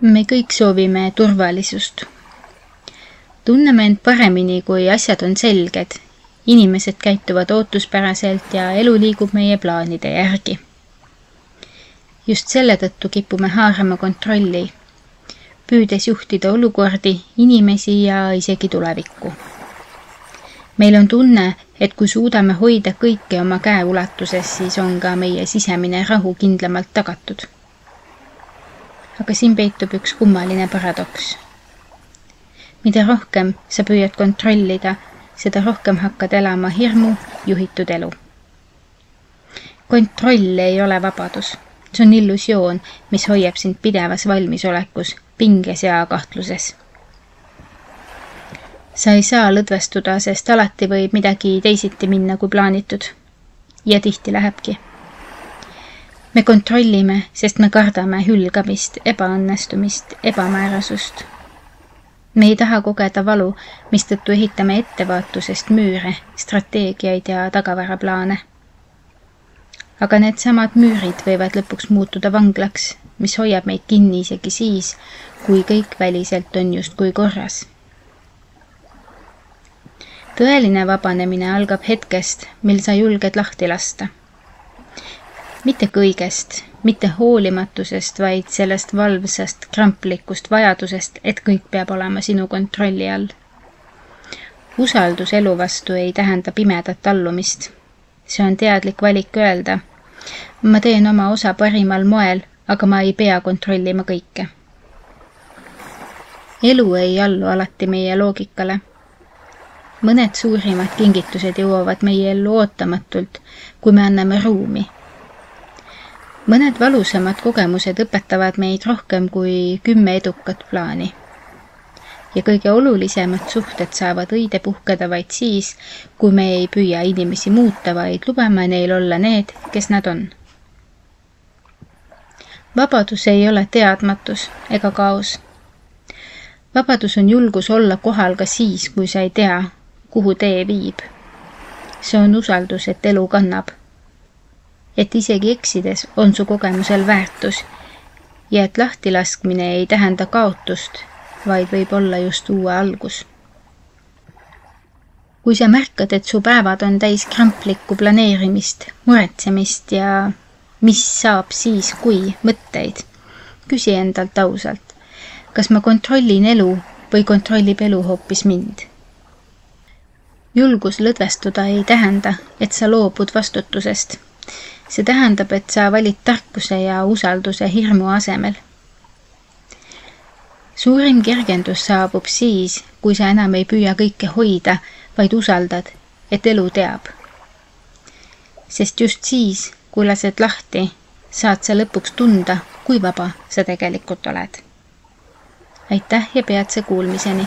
Me kõik soovime turvalisust. Tunneme end paremini, kui asjad on selged. Inimesed käituvad ootuspäraselt ja elu liigub meie plaanide järgi. Just selle tõttu kipume haarama kontrolli, püüdes juhtida olukordi, inimesi ja isegi tulevikku. Meil on tunne, et kui suudame hoida kõike oma käe ulatuses, siis on ka meie sisemine rahu kindlamalt tagatud. Aga siin peitub üks kummaline paradoks. Mida rohkem sa püüad kontrollida, seda rohkem hakkad elama hirmu juhitud elu. Kontroll ei ole vabadus. See on illusioon, mis hoiab sind pidevas valmisolekus, pinges ja kahtluses. Sa ei saa lõdvestuda, sest alati võib midagi teisiti minna kui plaanitud. Ja tihti lähebki. Me kontrollime, sest me kardame hülgamist, ebaõnnestumist, ebamäärasust. Me ei taha kogeda valu, mistõttu ehitame ettevaatusest müüre, strateegiaid ja tagavaraplaane. Aga need samad müürid võivad lõpuks muutuda vanglaks, mis hoiab meid kinni isegi siis, kui kõik väliselt on justkui korras. Tõeline vabanemine algab hetkest, mil sa julged lahti lasta. Mitte kõigest, mitte hoolimatusest, vaid sellest valvsast, kramplikust vajadusest, et kõik peab olema sinu kontrolli all. Usaldus elu vastu ei tähenda pimedat allumist. See on teadlik valik öelda. Ma teen oma osa parimal moel, aga ma ei pea kontrollima kõike. Elu ei allu alati meie loogikale. Mõned suurimad kingitused jõuavad meie ellu ootamatult, kui me anname ruumi. Mõned valusamad kogemused õpetavad meid rohkem kui 10 edukat plaani. Ja kõige olulisemad suhted saavad õide puhkeda vaid siis, kui me ei püüa inimesi muuta, vaid lubame neil olla need, kes nad on. Vabadus ei ole teadmatus ega kaos. Vabadus on julgus olla kohal ka siis, kui sa ei tea, kuhu tee viib. See on usaldus, et elu kannab. Et isegi eksides on su kogemusel väärtus ja et lahtilaskmine ei tähenda kaotust, vaid võib olla just uue algus. Kui sa märkad, et su päevad on täis kramplikku planeerimist, muretsemist ja mis saab siis, kui mõtteid, küsi endalt ausalt, kas ma kontrollin elu või kontrollib elu hoopis mind. Julgus lõdvestuda ei tähenda, et sa loobud vastutusest. See tähendab, et sa valid tarkuse ja usalduse hirmu asemel. Suurim kergendus saabub siis, kui sa enam ei püüa kõike hoida, vaid usaldad, et elu teab. Sest just siis, kui lased lahti, saad sa lõpuks tunda, kui vaba sa tegelikult oled. Aitäh ja peatse kuulmiseni!